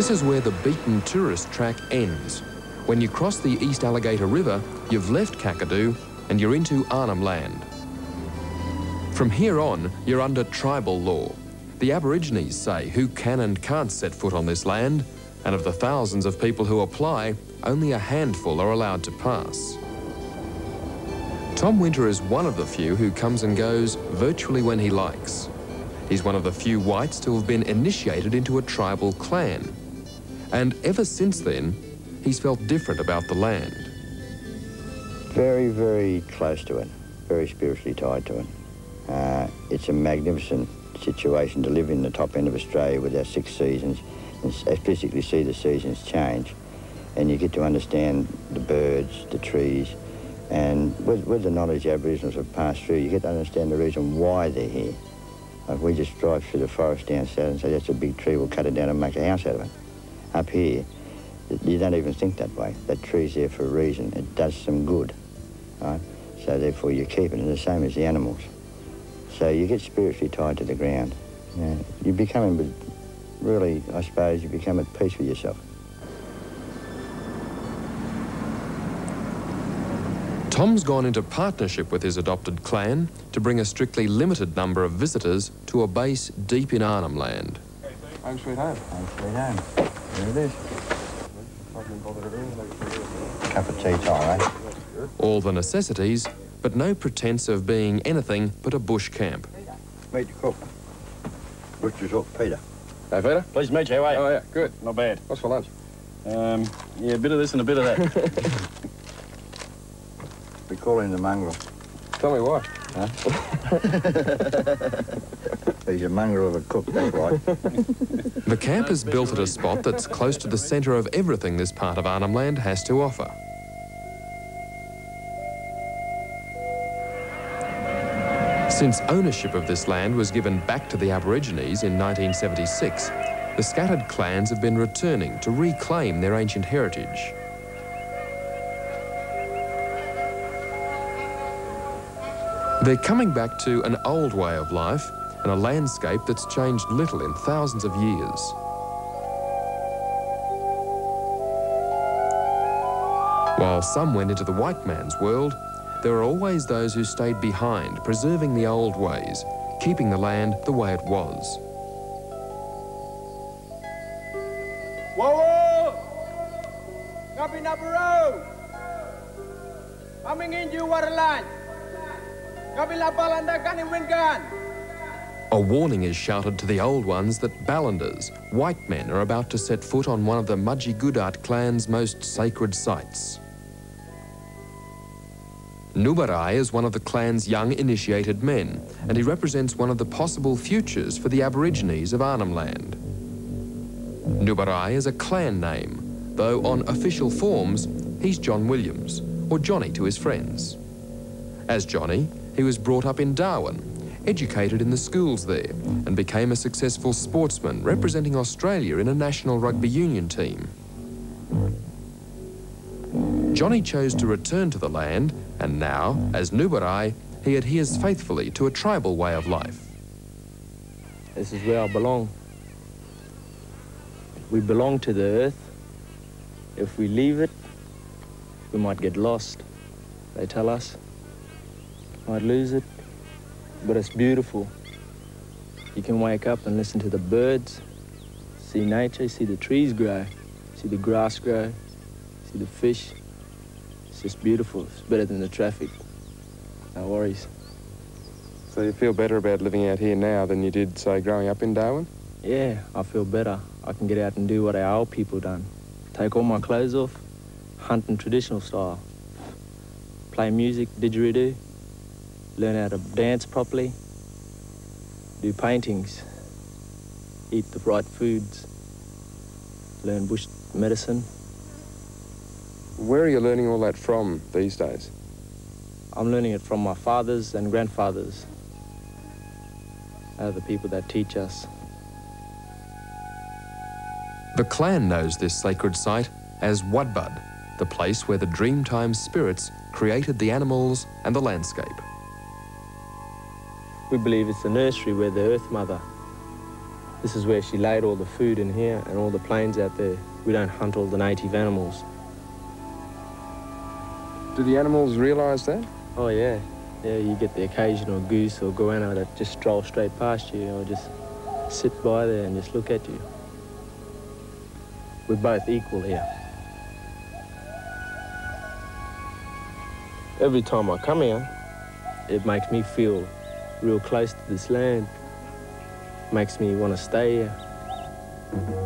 This is where the beaten tourist track ends. When you cross the East Alligator River, you've left Kakadu and you're into Arnhem Land. From here on, you're under tribal law. The Aborigines say who can and can't set foot on this land, and of the thousands of people who apply, only a handful are allowed to pass. Tom Winter is one of the few who comes and goes virtually when he likes. He's one of the few whites to have been initiated into a tribal clan. And ever since then, he's felt different about the land. Very, very close to it, very spiritually tied to it. It's a magnificent situation to live in the top end of Australia with our 6 seasons and physically see the seasons change. And you get to understand the birds, the trees, and with the knowledge the Aboriginals have passed through, you get to understand the reason why they're here. Like we just drive through the forest down south and say, that's a big tree, we'll cut it down and make a house out of it. Up here, you don't even think that way. That tree's there for a reason. It does some good, right? So therefore you keep it, and the same as the animals. So you get spiritually tied to the ground. You become, really, I suppose, you become at peace with yourself. Tom's gone into partnership with his adopted clan to bring a strictly limited number of visitors to a base deep in Arnhem Land. Home sweet home. Home sweet home. There it is. Cup of tea time, eh? All the necessities, but no pretense of being anything but a bush camp. Meet the cook. Butcher's Hook, Peter. Hey, Peter. Pleased to meet you, how are you? Oh, yeah, good. Not bad. What's for lunch? Yeah, a bit of this and a bit of that. We call him the mongrel. Tell me why. Huh? He's a mongrel of a cook, that's right. The camp is built at a spot that's close to the centre of everything this part of Arnhem Land has to offer. Since ownership of this land was given back to the Aborigines in 1976, the scattered clans have been returning to reclaim their ancient heritage. They're coming back to an old way of life and a landscape that's changed little in thousands of years. While some went into the white man's world, there are always those who stayed behind, preserving the old ways, keeping the land the way it was. Whoa! Coming up the road! Coming into waterline! A warning is shouted to the old ones that Ballanders, white men, are about to set foot on one of the Mudji-Gudart clan's most sacred sites. Nubarai is one of the clan's young initiated men, and he represents one of the possible futures for the Aborigines of Arnhem Land. Nubarai is a clan name, though on official forms, he's John Williams, or Johnny to his friends. As Johnny, he was brought up in Darwin, educated in the schools there, and became a successful sportsman representing Australia in a national rugby union team. Johnny chose to return to the land, and now, as Nubarai, he adheres faithfully to a tribal way of life. This is where I belong. We belong to the earth. If we leave it, we might get lost, they tell us. Might lose it, but it's beautiful. You can wake up and listen to the birds, see nature, see the trees grow, see the grass grow, see the fish. It's just beautiful. It's better than the traffic. No worries. So you feel better about living out here now than you did, say, growing up in Darwin? Yeah, I feel better. I can get out and do what our old people done. Take all my clothes off, hunt in traditional style, play music, didgeridoo, learn how to dance properly, do paintings, eat the right foods, learn bush medicine. Where are you learning all that from these days? I'm learning it from my fathers and grandfathers. They're the people that teach us. The clan knows this sacred site as Wadbud, the place where the Dreamtime spirits created the animals and the landscape. We believe it's the nursery where the Earth Mother This is where she laid all the food in here and all the plains out there. We don't hunt all the native animals. Do the animals realise that? Oh, yeah. Yeah, you get the occasional goose or goanna that just stroll straight past you or just sit by there and just look at you. We're both equal here. Every time I come here, it makes me feel real close to this land. Makes me want to stay here.